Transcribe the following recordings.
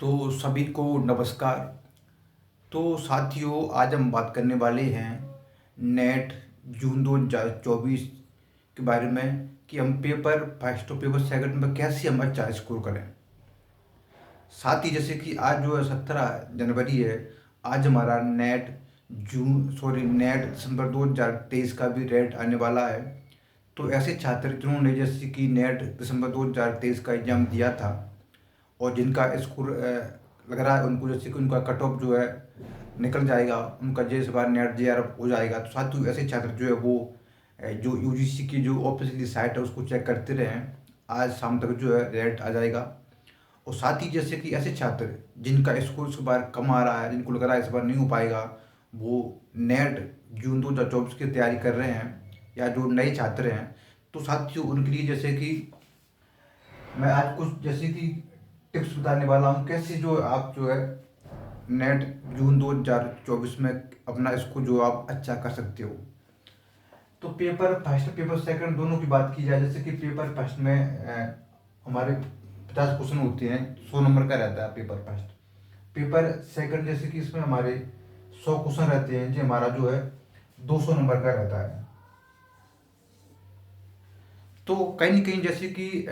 तो सभी को नमस्कार। तो साथियों, आज हम बात करने वाले हैं नेट जून 2024 के बारे में कि हम पेपर फर्स्ट और पेपर सेकंड में कैसे हम अच्छा स्कोर करें। साथ ही जैसे कि आज जो है 17 जनवरी है, आज हमारा नेट दिसंबर 2023 का भी रेट आने वाला है। तो ऐसे छात्र जिन्होंने जैसे कि नेट दिसंबर 2023 का एग्ज़ाम दिया था और जिनका स्कोर लग रहा है उनको जैसे कि उनका कट ऑफ जो है निकल जाएगा, उनका जे इस बार नेट JRF हो जाएगा, तो साथियों ऐसे छात्र जो है वो जो UGC की जो ऑफिशियली साइट है उसको चेक करते रहें। आज शाम तक जो है रेट आ जाएगा। और साथ ही जैसे कि ऐसे छात्र जिनका स्कोर इस बार कम आ रहा है, जिनको लग रहा है इस बार नहीं हो पाएगा, वो नेट जून 2024 की तैयारी कर रहे हैं या जो नए छात्र हैं, तो साथियों उनके लिए जैसे कि मैं आज कुछ जैसे कि टिप्स बताने वाला हूँ कैसे जो आप जो है नेट जून 2024 में अपना इसको जो आप अच्छा कर सकते हो। तो पेपर फर्स्ट पेपर सेकंड दोनों की बात की जाए, जैसे कि पेपर फर्स्ट में हमारे 50 क्वेश्चन होते हैं, 100 नंबर का रहता है पेपर फर्स्ट। पेपर सेकंड जैसे कि इसमें हमारे 100 क्वेश्चन रहते हैं, जो हमारा जो है 200 नंबर का रहता है। तो कहीं ना कहीं जैसे कि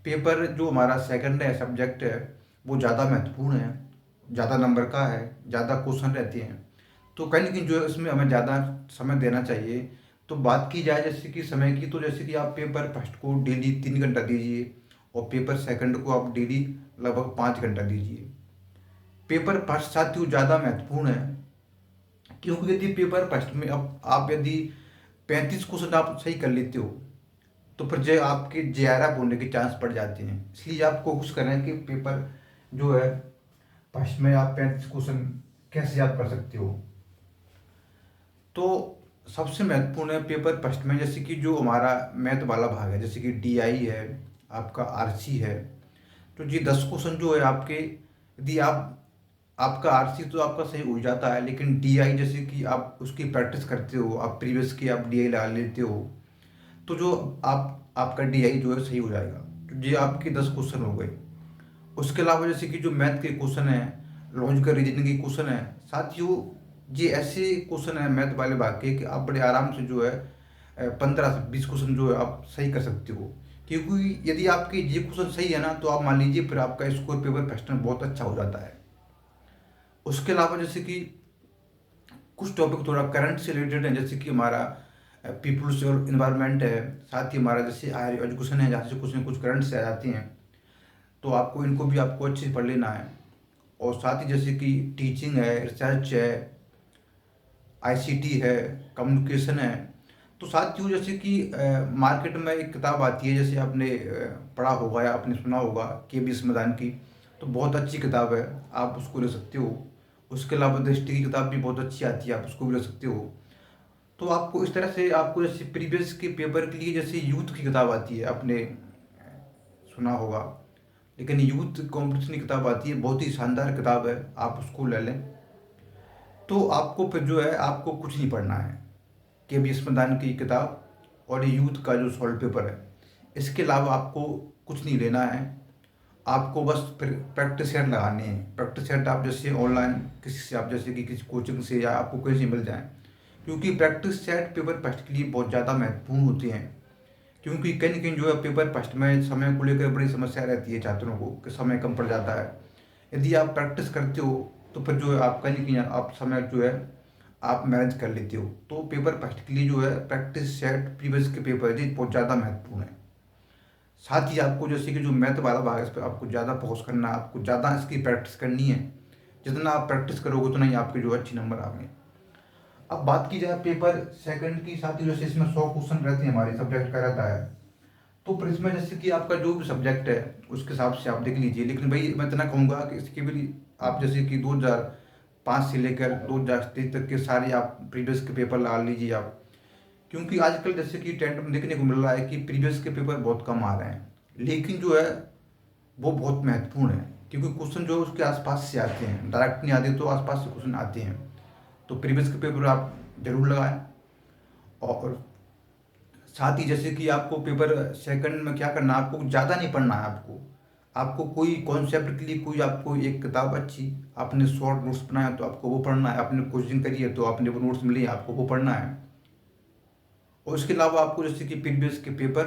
पेपर जो हमारा सेकंड है सब्जेक्ट है वो ज़्यादा महत्वपूर्ण है, ज़्यादा नंबर का है, ज़्यादा क्वेश्चन रहते हैं। तो कहीं ना कहीं जो है इसमें हमें ज़्यादा समय देना चाहिए। तो बात की जाए जैसे कि समय की, तो जैसे कि आप पेपर फर्स्ट को डेली 3 घंटा दीजिए और पेपर सेकंड को आप डेली लगभग 5 घंटा दीजिए। पेपर फर्स्ट साथियों ज़्यादा महत्वपूर्ण है, क्योंकि यदि पेपर फर्स्ट में अब आप यदि 35 क्वेश्चन आप सही कर लेते हो तो फिर जो आपके JRF होने के चांस बढ़ जाते हैं। इसलिए आप कोशिश करें कि पेपर जो है फर्स्ट में आप 35 क्वेश्चन कैसे याद कर सकते हो। तो सबसे महत्वपूर्ण है पेपर फर्स्ट में जैसे कि जो हमारा मैथ वाला भाग है, जैसे कि DI है, आपका RC है। तो ये 10 क्वेश्चन जो है आपके, यदि आप आपका RC तो आपका सही हो जाता है, लेकिन DI जैसे कि आप उसकी प्रैक्टिस करते हो, आप प्रीवियस की आप DI लगा लेते हो, तो जो आपका DI जो है सही हो जाएगा। तो ये आपके 10 क्वेश्चन हो गए। उसके अलावा जैसे कि जो मैथ के क्वेश्चन है, लॉजिकल रीजनिंग के क्वेश्चन है, साथियों ये ऐसे क्वेश्चन है मैथ वाले भाग के कि आप बड़े आराम से जो है 15 से 20 क्वेश्चन जो है आप सही कर सकते हो। क्योंकि यदि आपके ये क्वेश्चन सही है ना, तो आप मान लीजिए फिर आपका स्कोर पेपर फर्स्ट में बहुत अच्छा हो जाता है। उसके अलावा जैसे कि कुछ टॉपिक थोड़ा करंट से रिलेटेड है, जैसे कि हमारा पीपुल्स और इन्वायरमेंट है, साथ ही हमारा जैसे हायर एजुकेशन है, जहाँ से कुछ न कुछ करंट से आ जाती हैं, तो आपको इनको भी आपको अच्छे से पढ़ लेना है। और साथ ही जैसे कि टीचिंग है, रिसर्च है, ICT है, कम्युनिकेशन है। तो साथियों जैसे कि मार्केट में एक किताब आती है, जैसे आपने पढ़ा होगा या आपने सुना होगा, KBS मैदान की। तो बहुत अच्छी किताब है, आप उसको ले सकते हो। उसके अलावा दृष्टि की किताब भी बहुत अच्छी आती है, आप उसको भी ले सकते हो। तो आपको इस तरह से आपको जैसे प्रीवियस के पेपर के लिए जैसे यूथ की किताब आती है, आपने सुना होगा, लेकिन यूथ कंपटीशन की किताब आती है, बहुत ही शानदार किताब है, आप उसको ले लें। तो आपको फिर जो है आपको कुछ नहीं पढ़ना है, KBS मैदान की किताब और ये यूथ का जो सॉल्व पेपर है, इसके अलावा आपको कुछ नहीं लेना है। आपको बस फिर प्रैक्टिस सेट लगानी है। प्रैक्टिस सेट आप जैसे ऑनलाइन किसी से, आप जैसे कि किसी कोचिंग से या आपको कहीं से मिल जाए, क्योंकि प्रैक्टिस सेट पेपर फर्स्ट के लिए बहुत ज़्यादा महत्वपूर्ण होते हैं। क्योंकि कहीं न कहीं जो है पेपर फर्स्ट में समय को लेकर बड़ी समस्या रहती है छात्रों को कि समय कम पड़ जाता है। यदि आप प्रैक्टिस करते हो तो फिर जो है आप कहीं न कहीं आप समय जो है आप मैनेज कर लेते हो। तो पेपर फर्स्ट के लिए जो है प्रैक्टिस सेट प्रीवियस के पेपर ये बहुत ज़्यादा महत्वपूर्ण है। साथ ही आपको जैसे कि जो मैथ वाला भाग है, इस पर आपको ज़्यादा फोकस करना है, आपको ज़्यादा इसकी प्रैक्टिस करनी है। जितना आप प्रैक्टिस करोगे उतना ही आपके जो अच्छे नंबर आएंगे। अब बात की जाए पेपर सेकंड की, साथ ही जैसे इसमें 100 क्वेश्चन रहते हैं, हमारे सब्जेक्ट का रहता है। तो फिर इसमें जैसे कि आपका जो भी सब्जेक्ट है उसके हिसाब से आप देख लीजिए, लेकिन भाई मैं इतना कहूँगा कि इसके भी आप जैसे कि 2005 से लेकर 2023 तक के सारे आप प्रीवियस के पेपर लगा लीजिए आप। क्योंकि आजकल जैसे कि ट्रेंड में देखने को मिल रहा है कि प्रीवियस के पेपर बहुत कम आ रहे हैं, लेकिन जो है वो बहुत महत्वपूर्ण है, क्योंकि क्वेश्चन जो है उसके आसपास से आते हैं, डायरेक्ट नहीं आते तो आसपास से क्वेश्चन आते हैं। तो प्रीवियस के पेपर आप जरूर लगाएं। और साथ ही जैसे कि आपको पेपर सेकंड में क्या करना है, आपको ज़्यादा नहीं पढ़ना है, आपको आपको कोई कॉन्सेप्ट के लिए कोई आपको एक किताब अच्छी, आपने शॉर्ट नोट्स बनाया तो आपको वो पढ़ना है, आपने कोचिंग करी है तो आपने वो नोट्स मिले आपको वो पढ़ना है। और इसके अलावा आपको जैसे कि प्रीवियस के पेपर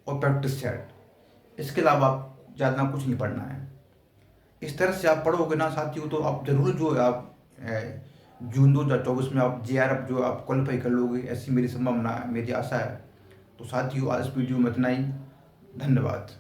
और प्रैक्टिस सेट, इसके अलावा आप ज़्यादा कुछ नहीं पढ़ना है। इस तरह से आप पढ़ोगे ना साथियों तो आप ज़रूर जो है आप जून 2024 में आप JRF जो आप क्वालिफाई कर लोगे, ऐसी मेरी संभावना है, मेरी आशा है। तो साथियों आज इस वीडियो में इतना ही। धन्यवाद।